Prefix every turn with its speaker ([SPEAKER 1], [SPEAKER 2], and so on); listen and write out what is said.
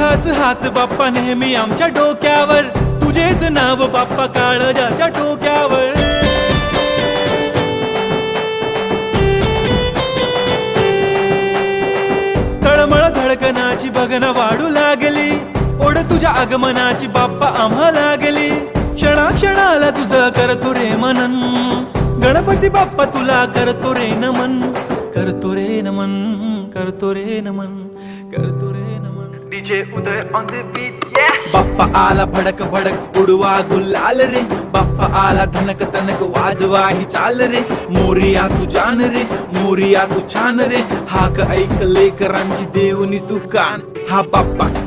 [SPEAKER 1] तुझाच हात बाप्पा नेहमी आमच्या डोक्यावर, तुझेच नाव बाप्पा काळजाच्या टोक्यावर. तळमळ धडकनाची बघन वाढू लागली, ओढ तुझ्या आगमनाची बाप्पा आम्हा लागली. क्षणा क्षणाला तुझं करतो रे मनन, गणपती बाप्पा तुला करतो रे नमन, करतो रे नमन, करतो रे नमन, करतो रे नमन. DJ Uday on the beat. Bappa आला भडक भडक उडवा गुलाल रे, बाप्पा आला धनक तनक वाजवा ही चाल रे. मोरिया तू जान रे, मोरिया तू छान रे, हाक ऐक लेकरांची देवनी तू कान. हा बाप्पा